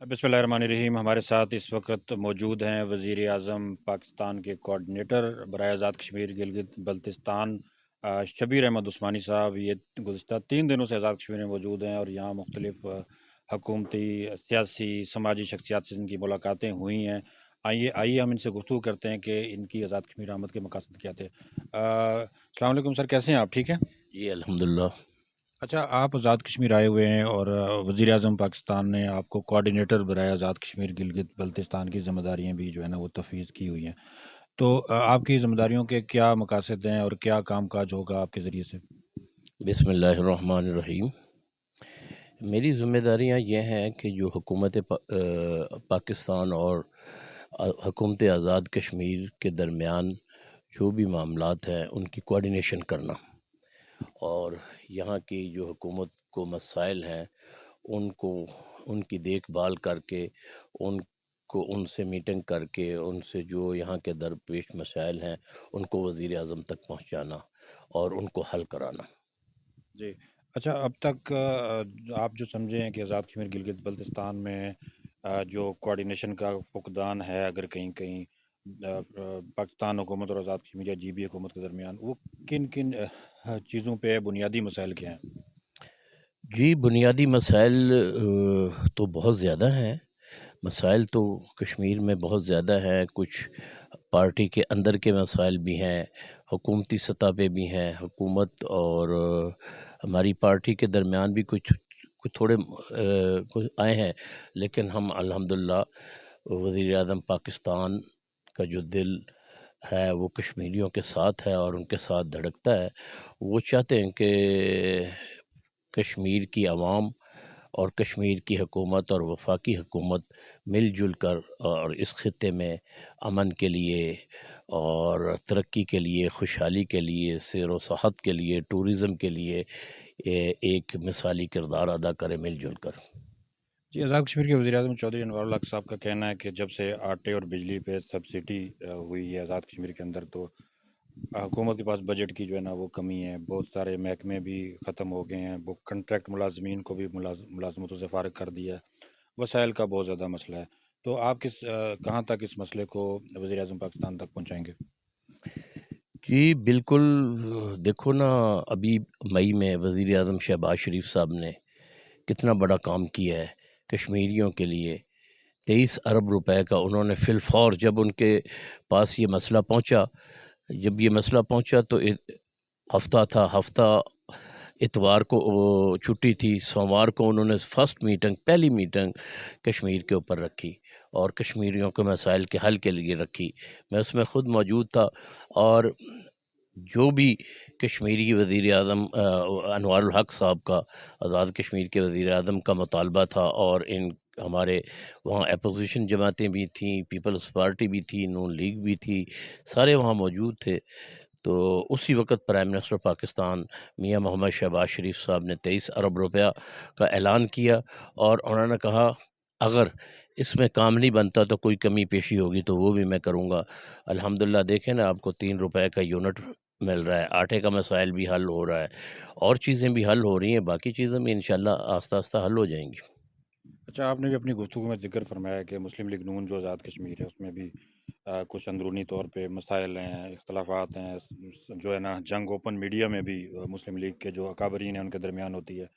बिस्मिल्लाहिर्रहमानिर्रहीम। हमारे साथ इस वक्त मौजूद हैं वज़ीर आज़म पाकिस्तान के कोऑर्डिनेटर बराए आज़ाद कश्मीर गिलगित बल्तिस्तान शबीर अहमद उस्मानी साहब। ये गुज़िस्ता 3 दिनों से आज़ाद कश्मीर में मौजूद हैं और यहाँ मुख्तलिफ़ हकूमती, सियासी, समाजी शख्सियात से इनकी मुलाकातें हुई हैं। आइए आइए हम इनसे गुफ्तगू करते हैं कि इनकी आज़ाद कश्मीर आमद के मकासद क्या थे। अस्सलाम वालेकुम सर, कैसे हैं आप? ठीक हैं? जी अल्हम्दुलिल्लाह। अच्छा, आप आज़ाद कश्मीर आए हुए हैं और वज़ीर आज़म पाकिस्तान ने आपको कोऑर्डिनेटर बनाया आज़ाद कश्मीर गिलगित बल्तिस्तान की ज़िम्मेदारियाँ भी जो है ना वो तफ़वीज़ की हुई हैं। तो आपकी ज़िम्मेदारियों के क्या मकासद हैं और क्या काम-काज होगा आपके ज़रिए से? बिस्मिल्लाहिर्रहमानिर्रहीम। मेरी ज़िम्मेदारियाँ ये हैं कि जो पाकिस्तान और हुकूमत आज़ाद कश्मीर के दरमियान जो भी मामलात हैं उनकी कोऑर्डिनेशन करना, और यहाँ की जो हुकूमत को मसाइल हैं उनको उनकी देखभाल करके, उनसे मीटिंग करके, उनसे जो यहाँ के दरपेश मसाइल हैं उनको वज़ीर आज़म तक पहुँचाना और उनको हल कराना। जी। अच्छा, अब तक आप जो समझे हैं कि आज़ाद कश्मीर गिलगित बल्तिस्तान में जो कोऑर्डिनेशन का फुक़दान है, अगर कहीं-कहीं पाकिस्तान हुकूमत और आज़ाद कश्मीर या जीबी हुकूमत के दरमियान, वो किन-किन चीज़ों पे है, बुनियादी मसाइल क्या हैं? जी, बुनियादी मसाइल तो बहुत ज़्यादा हैं। मसाइल तो कश्मीर में बहुत ज़्यादा हैं। कुछ पार्टी के अंदर के मसाइल भी हैं, हुकूमती सतह पे भी हैं। हुकूमत और हमारी पार्टी के दरमियान भी कुछ कुछ थोड़े कुछ आए हैं, लेकिन हम अल्हम्दुलिल्लाह वज़ीर आज़म पाकिस्तान का जो दिल है वो कश्मीरियों के साथ है और उनके साथ धड़कता है। वो चाहते हैं कि कश्मीर की आवाम और कश्मीर की हुकूमत और वफाकी हुकूमत मिलजुल कर और इस खित्ते में अमन के लिए और तरक्की के लिए, खुशहाली के लिए, सैर व सयाहत के लिए, टूरिज़म के लिए एक मिसाली किरदार अदा करे मिलजुल कर। जी, आज़ाद कश्मीर के वज़ीर-ए-आज़म चौधरी अनवरुल हक साहब का कहना है कि जब से आटे और बिजली पे सब्सिडी हुई है आज़ाद कश्मीर के अंदर, तो हुकूमत के पास बजट की जो है ना वो कमी है। बहुत सारे महकमे भी ख़त्म हो गए हैं। वो कॉन्ट्रैक्ट मुलाज़मीन को भी मुलाज़मतों से फ़ारिग कर दिया है। वसाइल का बहुत ज़्यादा मसला है। तो आप कहाँ तक इस मसले को वज़ीर-ए-आज़म पाकिस्तान तक पहुँचाएँगे? जी, बिल्कुल। देखो ना, अभी मई में वज़ीर आज़म शहबाज शरीफ साहब ने कितना बड़ा काम किया है कश्मीरियों के लिए। 23 अरब रुपए का उन्होंने फ़िलफ़ौर, जब उनके पास ये मसला पहुंचा, जब ये मसला पहुंचा तो हफ्ता था, हफ्ता इतवार को वो छुट्टी थी, सोमवार को उन्होंने फर्स्ट मीटिंग, पहली मीटिंग कश्मीर के ऊपर रखी और कश्मीरियों के मसाइल के हल के लिए रखी। मैं उसमें ख़ुद मौजूद था और जो भी कश्मीरी वज़ीर आज़म अनवारुल हक साहब का, आज़ाद कश्मीर के वज़ीर आज़म का मुतालबा था, और इन हमारे वहाँ अपोजिशन जमातें भी थीं, पीपल्स पार्टी भी थी, नून लीग भी थी, सारे वहाँ मौजूद थे। तो उसी वक़्त प्राइम मिनिस्टर पाकिस्तान मियां मोहम्मद शहबाज शरीफ साहब ने 23 अरब रुपया का ऐलान किया और उन्होंने कहा, अगर इसमें काम नहीं बनता तो कोई कमी पेशी होगी तो वो भी मैं करूँगा। अल्हम्दुलिल्लाह, देखें ना, आपको 3 रुपए का यूनिट मिल रहा है, आटे का मसाइल भी हल हो रहा है और चीज़ें भी हल हो रही हैं, बाकी चीज़ें भी इंशाअल्लाह आस्ता-आस्ता हल हो जाएँगी। अच्छा, आपने भी अपनी गुफ्तगू में ज़िक्र फरमाया कि मुस्लिम लीग नून जो आज़ाद कश्मीर है उसमें भी कुछ अंदरूनी तौर पे मसाइल हैं, इख्तलाफात हैं, जो है ना जंग ओपन मीडिया में भी मुस्लिम लीग के जो अकाबरीन हैं उनके दरमियान होती है।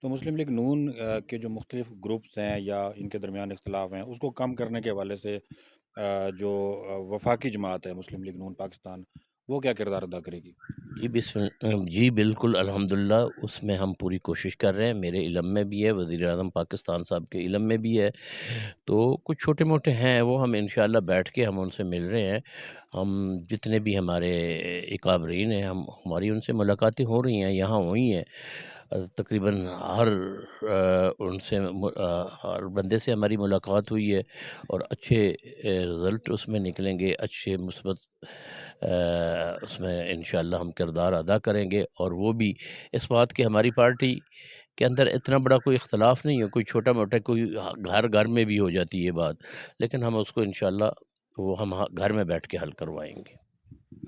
तो मुस्लिम लीग नून के जो मुख्तलिफ ग्रुप्स हैं या इनके दरमियान इख्तलाफ हैं उसको कम करने के हवाले से जो वफाकी जमात है मुस्लिम लीग नून पाकिस्तान, वो क्या किरदार अदा करेगी? जी बिल्कुल, अल्हम्दुलिल्लाह, उसमें हम पूरी कोशिश कर रहे हैं। मेरे इल्म में भी है, वज़ीर आज़म पाकिस्तान साहब के इल्म में भी है। तो कुछ छोटे-मोटे हैं, वो हम इंशाअल्लाह बैठ के हम उनसे मिल रहे हैं। हम जितने भी हमारे अकाबरीन हैं, हमारी उनसे मुलाकातें हो रही हैं, यहाँ हुई हैं। तकरीबन हर बंदे से हमारी मुलाकात हुई है और अच्छे रिज़ल्ट उसमें निकलेंगे, अच्छे मुस्बत उसमें इंशाअल्लाह हम किरदार अदा करेंगे। और वो भी इस बात कि हमारी पार्टी के अंदर इतना बड़ा कोई इख्तलाफ नहीं है, कोई छोटा-मोटा, कोई घर-घर में भी हो जाती है ये बात, लेकिन हम उसको इंशाअल्लाह वो हम घर में बैठ के हल करवाएँगे।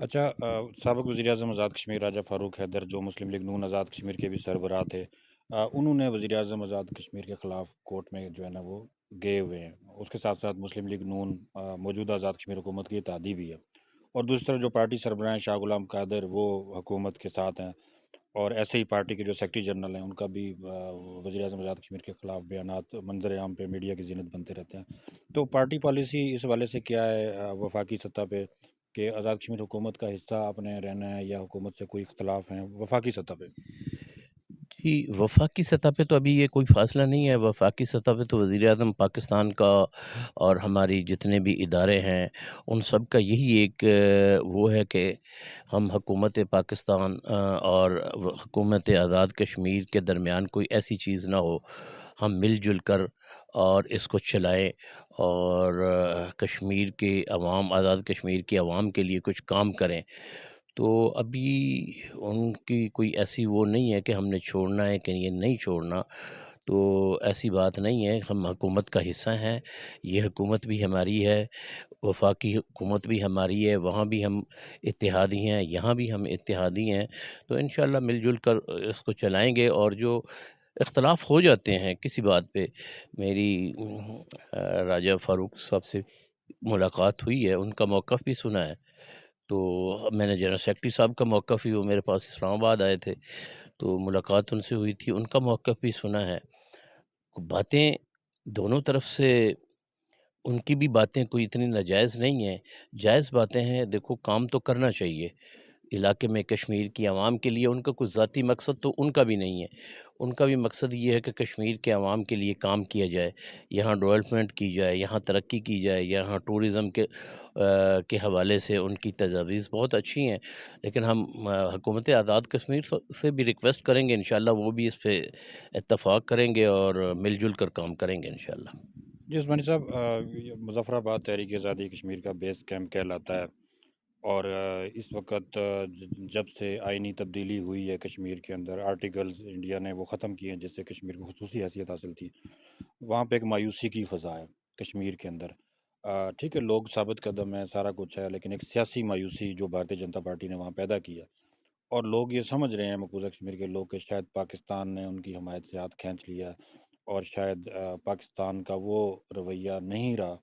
अच्छा, साबिक़ वज़ीर-ए-आज़म आज़ाद कश्मीर राजा फ़ारूक हैदर जो मुस्लिम लीग नून आज़ाद कश्मीर के भी सरबराह थे, उन्होंने वज़ीर-ए-आज़म आज़ाद कश्मीर के ख़िलाफ़ कोर्ट में जो है ना वो गए हुए हैं। उसके साथ-साथ मुस्लिम लीग नून मौजूदा आज़ाद कश्मीर हुकूमत की इत्तेहादी भी है। और दूसरी तरफ जो पार्टी सरबराह हैं शाह गुलाम कादर, वो हुकूमत के साथ हैं। और ऐसे ही पार्टी के जो सेक्रेटरी जनरल हैं, उनका भी वज़ीर-ए-आज़म आज़ाद कश्मीर के खिलाफ बयानात मंज़र-ए-आम पे मीडिया की ज़ीनत बनते रहते हैं। तो पार्टी पॉलिसी इस हवाले से क्या है वफाकी सतह पे, कि आज़ाद कश्मीर हुकूमत का हिस्सा आपने रहना है या हुकूमत से कोई इख्तिलाफ़ हैं वफाकी सतह पे? जी, वफ़ाक़ी सतह पे तो अभी ये कोई फ़ासला नहीं है। वफ़ाक़ी सतह पे तो वज़ीर-ए-आज़म पाकिस्तान का और हमारी जितने भी इदारे हैं, उन सब का यही एक वो है कि हम हुकूमत पाकिस्तान और हुकूमत आज़ाद कश्मीर के दरमियान कोई ऐसी चीज़ ना हो। हम मिल-जुल कर और इसको चलाएँ और कश्मीर के अवाम, आज़ाद कश्मीर की अवाम के लिए कुछ काम करें। तो अभी उनकी कोई ऐसी वो नहीं है कि हमने छोड़ना है कि ये नहीं छोड़ना, तो ऐसी बात नहीं है। हम हुकूमत का हिस्सा हैं, ये हुकूमत भी हमारी है, वफाकी हुकूमत भी हमारी है, वहाँ भी हम इत्तेहादी हैं, यहाँ भी हम इत्तेहादी हैं। तो इंशाअल्लाह मिल-जुल कर इसको चलाएँगे। और जो इख्तलाफ हो जाते हैं किसी बात पे, मेरी राजा फ़ारूक साहब से मुलाकात हुई है, उनका मौक़िफ़ भी सुना है। तो मैंने जनरल सेक्रेटरी साहब का मौक़िफ़ भी, वो मेरे पास इस्लामाबाद आए थे, तो मुलाकात उनसे हुई थी, उनका मौक़िफ़ भी सुना है। बातें दोनों तरफ से, उनकी भी बातें कोई इतनी नाजायज़ नहीं हैं, जायज़ बातें हैं। देखो, काम तो करना चाहिए। इलाके में कश्मीर की आवाम के लिए उनका कुछ ज़ाती मकसद तो उनका भी नहीं है। उनका भी मकसद ये है कि कश्मीर के आवाम के लिए काम किया जाए, यहाँ डेवलपमेंट की जाए, यहाँ तरक्की की जाए, यहाँ टूरिज़्म के हवाले से उनकी तजावीज़ बहुत अच्छी हैं। लेकिन हम हुकूमत आज़ाद कश्मीर से भी रिक्वेस्ट करेंगे, इंशाअल्लाह वो भी इस पे इत्तफ़ाक करेंगे और मिल-जुल कर काम करेंगे इंशाअल्लाह। जी, उस्मानी साहब, ये मुज़फ़्फ़राबाद तहरीक आज़ादी कश्मीर का बेस कैंप कहलाता है। और इस वक़्त जब से आइनी तब्दीली हुई है कश्मीर के अंदर, आर्टिकल्स इंडिया ने वो ख़त्म किए हैं जिससे कश्मीर को ख़ुसूसी हैसियत हासिल थी। वहाँ पे एक मायूसी की फ़ज़ा है कश्मीर के अंदर। ठीक है, लोग साबित कदम हैं, सारा कुछ है, लेकिन एक सियासी मायूसी जो भारतीय जनता पार्टी ने वहाँ पैदा की है। और लोग ये समझ रहे हैं, मकबूज़ा कश्मीर के लोग, कि शायद पाकिस्तान ने उनकी हमायत से हाथ खींच लिया है। और शायद पाकिस्तान का वो रवैया नहीं रहा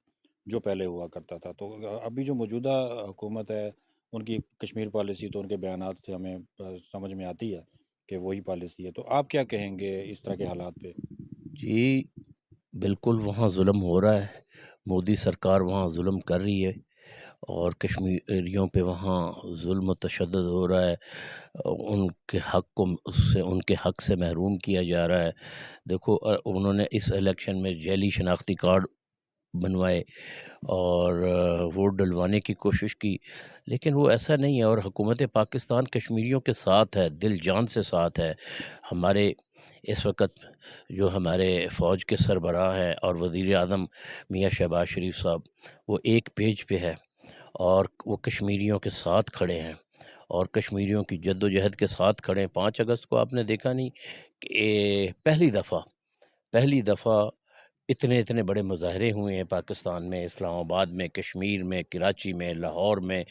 जो पहले हुआ करता था। तो अभी जो मौजूदा हुकूमत है, उनकी कश्मीर पॉलिसी तो उनके बयानात से हमें समझ में आती है कि वही पॉलिसी है। तो आप क्या कहेंगे इस तरह के हालात पे? जी, बिल्कुल वहाँ ज़ुल्म हो रहा है। मोदी सरकार वहाँ ज़ुल्म कर रही है और कश्मीरियों पे वहाँ ज़ुल्म तशद्दुद हो रहा है। उनके हक़ को उससे, उनके हक़ से महरूम किया जा रहा है। देखो, उन्होंने इस इलेक्शन में जैली शनाख्ती कार्ड बनवाए और वोट डलवाने की कोशिश की, लेकिन वो ऐसा नहीं है। और हुकूमत पाकिस्तान कश्मीरियों के साथ है, दिल जान से साथ है। हमारे इस वक़्त जो हमारे फ़ौज के सरबराह हैं और वज़ीर-ए-आज़म मियाँ शहबाज शरीफ साहब, वो एक पेज पे है और वो कश्मीरियों के साथ खड़े हैं और कश्मीरियों की जद्दोजहद के साथ खड़े हैं। 5 अगस्त को आपने देखा नहीं कि पहली दफ़ा इतने बड़े मुज़ाहरे हुए हैं पाकिस्तान में, इस्लामाबाद में, कश्मीर में, कराची में, लाहौर में,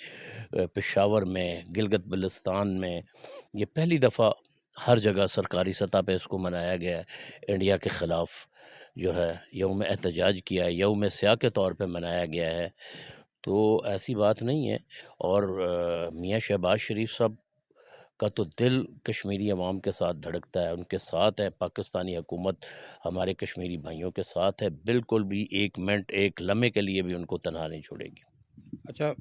पेशावर में, गिलगित-बल्तिस्तान में। ये पहली दफ़ा हर जगह सरकारी सतह पे इसको मनाया गया है। इंडिया के ख़िलाफ़ जो है यौम एहतजाज किया है, यौम स्याह के तौर पे मनाया गया है। तो ऐसी बात नहीं है। और मियाँ शहबाज शरीफ साहब का तो दिल कश्मीरी अवाम के साथ धड़कता है, उनके साथ है। पाकिस्तानी हुकूमत हमारे कश्मीरी भाइयों के साथ है, बिल्कुल भी 1 मिनट, 1 लम्हे के लिए भी उनको तनहा नहीं छोड़ेगी। अच्छा,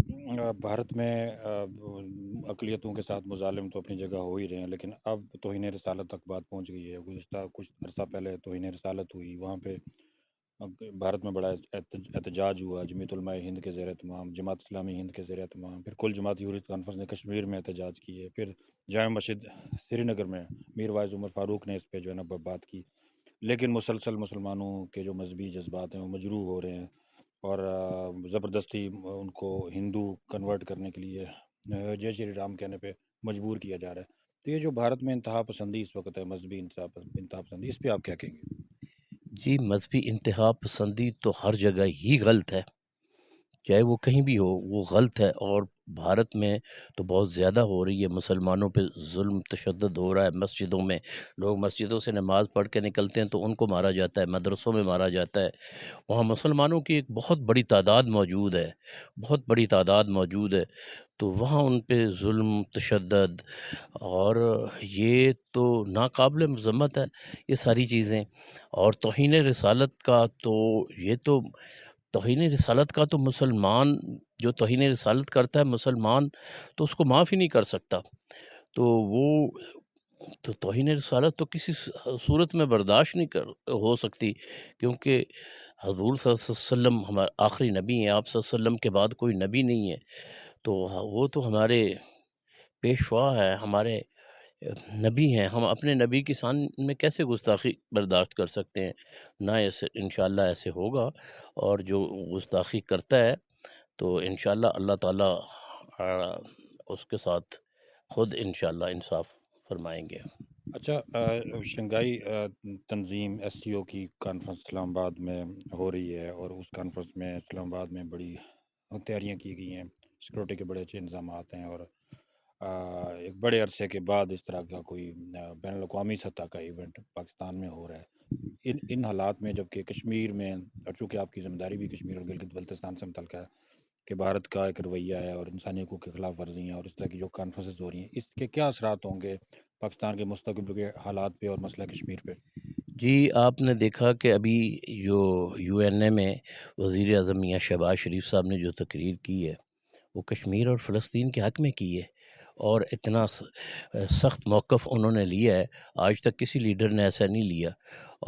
भारत में अक़लियतों के साथ मुज़ालिम तो अपनी जगह हो ही रहे हैं, लेकिन अब तौहीन रिसालत तक बात पहुँच गई है। गुज़िश्ता कुछ अरसा पहले तौहीन रिसालत हुई, वहाँ पे भारत में बड़ा एहतजाज हुआ। जमीयत उलमा हिंद के ज़ेर एहतमाम, जमात इस्लामी हिंद के ज़ेर एहतमाम, फिर कुल जमात हुर्रियत कॉन्फ्रेंस ने कश्मीर में एहतजाज किए, फिर जामा मस्जिद श्रीनगर में मीर वाइज़ उमर फ़ारूक ने इस पे जो है ना बात की। लेकिन मुसलसल मुसलमानों के जो मज़हबी जज़्बात हैं वो मजरूह हो रहे हैं। और ज़बरदस्ती उनको हिंदू कन्वर्ट करने के लिए जय श्री राम कहने पे मजबूर किया जा रहा है। तो ये जो भारत में इंतहा पसंदी इस वक्त है, मजहबी इंतहा पसंदी, इस पे आप क्या कहेंगे? जी, मज़हबी इंतहा पसंदी तो हर जगह ही गलत है। چاہے وہ کہیں بھی ہو، وہ غلط ہے، اور بھارت میں تو بہت زیادہ ہو رہی ہے، مسلمانوں پہ ظلم تشدد ہو رہا ہے مسجدوں میں، لوگ مسجدوں سے نماز پڑھ کے نکلتے ہیں تو ان کو مارا جاتا ہے، مدرسوں میں مارا جاتا ہے، وہاں مسلمانوں کی ایک بہت بڑی تعداد موجود ہے، بہت بڑی تعداد موجود ہے، تو وہاں ان پہ ظلم تشدد، اور یہ تو ناقابل مذمت ہے یہ ساری چیزیں، اور توہین رسالت کا تو یہ تو توہین رسالت کا تو مسلمان جو توہین رسالت کرتا ہے مسلمان تو اس کو معاف ہی نہیں کر سکتا، تو وہ تو توہین رسالت تو کسی صورت میں برداشت نہیں ہو سکتی، کیونکہ حضور صلی اللہ علیہ وسلم ہمارے آخری نبی ہیں، آپ صلی اللہ علیہ وسلم کے بعد کوئی نبی نہیں ہے، تو وہ تو ہمارے پیشوا ہیں، ہمارے نبی ہیں، ہم اپنے نبی کی شان میں کیسے گستاخی برداشت کر سکتے ہیں؟ نہ ایسے انشاءاللہ ایسے ہوگا، اور جو گستاخی کرتا ہے تو انشاءاللہ اللہ تعالیٰ اس کے ساتھ خود انشاءاللہ انصاف فرمائیں گے۔ اچھا، شنگھائی تنظیم SCO کی کانفرنس اسلام آباد میں ہو رہی ہے، اور اس کانفرنس میں اسلام آباد میں بڑی تیاریاں کی گئی ہیں، سیکورٹی کے بڑے اچھے انتظامات ہیں، اور ایک بڑے عرصے کے بعد اس طرح کا کوئی بین الاقوامی سطح کا ایونٹ پاکستان میں ہو رہا ہے۔ ان حالات میں، جبکہ کشمیر میں، اور چونکہ آپ کی ذمہ داری بھی کشمیر اور گلگت بلتستان سے متعلق ہے، کہ بھارت کا ایک رویہ ہے اور انسانی حقوق کی خلاف ورزیاں اور اس طرح کی جو کانفرنسز ہو رہی ہیں، اس کے کیا اثرات ہوں گے پاکستان کے مستقبل کے حالات پہ اور مسئلہ کشمیر پہ؟ جی، آپ نے دیکھا کہ ابھی جو UNA میں وزیر اعظم میاں شہباز شریف صاحب نے جو تقریر کی ہے وہ کشمیر اور فلسطین کے حق میں کی ہے، اور اتنا سخت موقف انہوں نے لیا ہے، آج تک کسی لیڈر نے ایسا نہیں لیا،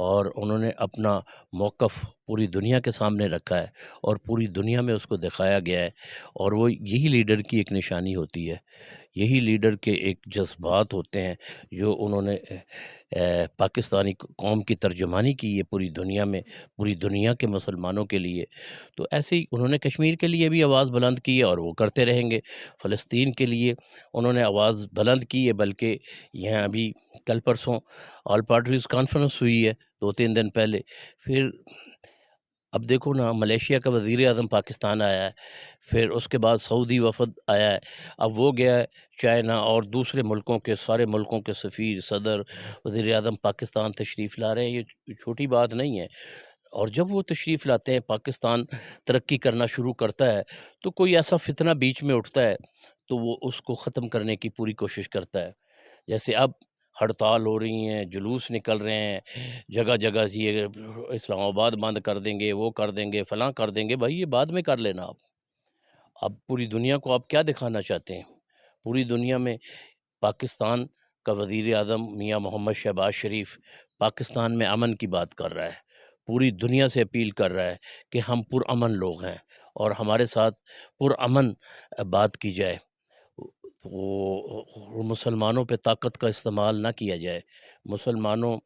اور انہوں نے اپنا موقف پوری دنیا کے سامنے رکھا ہے، اور پوری دنیا میں اس کو دکھایا گیا ہے، اور وہ یہی لیڈر کی ایک نشانی ہوتی ہے، یہی لیڈر کے ایک جذبات ہوتے ہیں جو انہوں نے پاکستانی قوم کی ترجمانی کی ہے پوری دنیا میں، پوری دنیا کے مسلمانوں کے لیے، تو ایسے ہی انہوں نے کشمیر کے لیے بھی آواز بلند کی ہے اور وہ کرتے رہیں گے، فلسطین کے لیے انہوں نے آواز بلند کی ہے، بلکہ یہاں ابھی کل پرسوں آل پارٹیز کانفرنس ہوئی ہے 2 3 دن پہلے، پھر اب دیکھو نا ملیشیا کا وزیر اعظم پاکستان آیا ہے، پھر اس کے بعد سعودی وفد آیا ہے، اب وہ گیا ہے چائنا، اور دوسرے ملکوں کے سارے ملکوں کے سفیر، صدر، وزیر اعظم پاکستان تشریف لا رہے ہیں، یہ چھوٹی بات نہیں ہے، اور جب وہ تشریف لاتے ہیں پاکستان ترقی کرنا شروع کرتا ہے تو کوئی ایسا فتنہ بیچ میں اٹھتا ہے تو وہ اس کو ختم کرنے کی پوری کوشش کرتا ہے، جیسے اب ہڑتال ہو رہی ہیں، جلوس نکل رہے ہیں جگہ جگہ، یہ اسلام آباد بند کر دیں گے، وہ کر دیں گے، فلاں کر دیں گے، بھائی یہ بعد میں کر لینا آپ، اب پوری دنیا کو آپ کیا دکھانا چاہتے ہیں؟ پوری دنیا میں پاکستان کا وزیر اعظم میاں محمد شہباز شریف پاکستان میں امن کی بات کر رہا ہے، پوری دنیا سے اپیل کر رہا ہے کہ ہم پرامن لوگ ہیں اور ہمارے ساتھ پرامن بات کی جائے، وہ مسلمانوں پہ طاقت کا استعمال نہ کیا جائے، مسلمانوں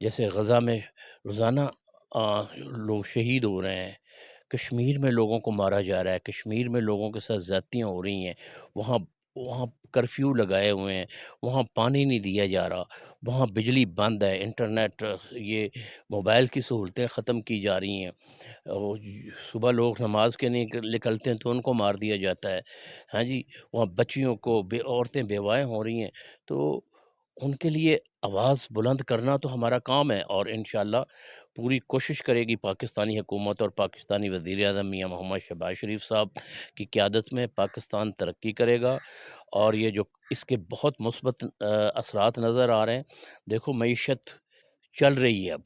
جیسے غزہ میں روزانہ لوگ شہید ہو رہے ہیں، کشمیر میں لوگوں کو مارا جا رہا ہے، کشمیر میں لوگوں کے ساتھ زیادتیاں ہو رہی ہیں، وہاں وہاں کرفیو لگائے ہوئے ہیں، وہاں پانی نہیں دیا جا رہا، وہاں بجلی بند ہے، انٹرنیٹ، یہ موبائل کی سہولتیں ختم کی جا رہی ہیں، اور صبح لوگ نماز کے نہیں نکلتے ہیں تو ان کو مار دیا جاتا ہے، ہاں جی، وہاں بچیوں کو عورتیں بیوائیں ہو رہی ہیں، تو ان کے لیے آواز بلند کرنا تو ہمارا کام ہے، اور انشاءاللہ پوری کوشش کرے گی پاکستانی حکومت اور پاکستانی وزیر اعظم میاں محمد شہباز شریف صاحب کی قیادت میں پاکستان ترقی کرے گا، اور یہ جو اس کے بہت مثبت اثرات نظر آ رہے ہیں، دیکھو معیشت چل رہی ہے، اب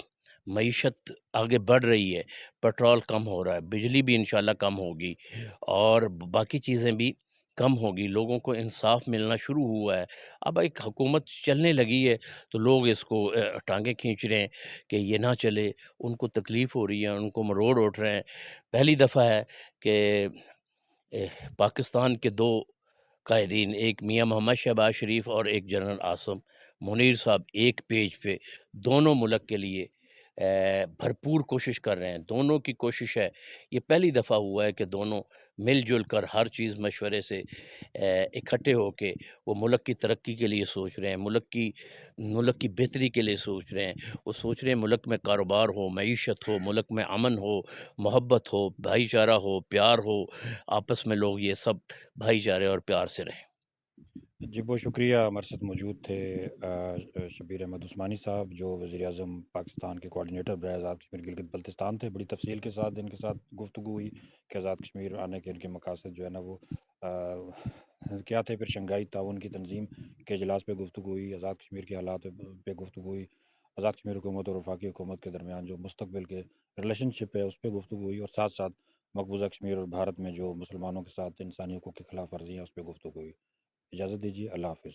معیشت آگے بڑھ رہی ہے، پیٹرول کم ہو رہا ہے، بجلی بھی انشاءاللہ کم ہوگی، اور باقی چیزیں بھی کم ہوگی، لوگوں کو انصاف ملنا شروع ہوا ہے، اب ایک حکومت چلنے لگی ہے تو لوگ اس کو ٹانگیں کھینچ رہے ہیں کہ یہ نہ چلے، ان کو تکلیف ہو رہی ہے، ان کو مروڑ اٹھ رہے ہیں، پہلی دفعہ ہے کہ پاکستان کے 2 قائدین، ایک میاں محمد شہباز شریف اور ایک جنرل عاصم منیر صاحب، ایک پیج پہ دونوں ملک کے لیے بھرپور کوشش کر رہے ہیں، دونوں کی کوشش ہے، یہ پہلی دفعہ ہوا ہے کہ دونوں مل جل کر ہر چیز مشورے سے اکٹھے ہو کے وہ ملک کی ترقی کے لیے سوچ رہے ہیں، ملک کی بہتری کے لیے سوچ رہے ہیں، وہ سوچ رہے ہیں ملک میں کاروبار ہو، معیشت ہو، ملک میں امن ہو، محبت ہو، بھائی چارہ ہو، پیار ہو، آپس میں لوگ یہ سب بھائی چارے اور پیار سے رہیں۔ جی بہت شکریہ، ہمارے ساتھ موجود تھے شبیر احمد عثمانی صاحب جو وزیر اعظم پاکستان کے کوآرڈینیٹر برائے آزاد کشمیر گلگت بلتستان تھے۔ بڑی تفصیل کے ساتھ ان کے ساتھ گفتگو ہوئی کہ آزاد کشمیر آنے کے ان کے مقاصد جو ہے نا وہ کیا تھے۔ پھر شنگھائی تعاون کی تنظیم کے اجلاس پہ گفتگو ہوئی، آزاد کشمیر کے حالات پہ گفتگو ہوئی، آزاد کشمیر حکومت اور وفاقی حکومت کے درمیان جو مستقبل کے ریلیشن شپ ہے اس پہ گفتگو ہوئی، اور ساتھ ساتھ مقبوضہ کشمیر اور بھارت میں جو مسلمانوں کے ساتھ انسانی حقوق کی خلاف ورزیاں ہیں اس پہ گفتگو ہوئی۔ اجازت دیجیے، اللہ حافظ۔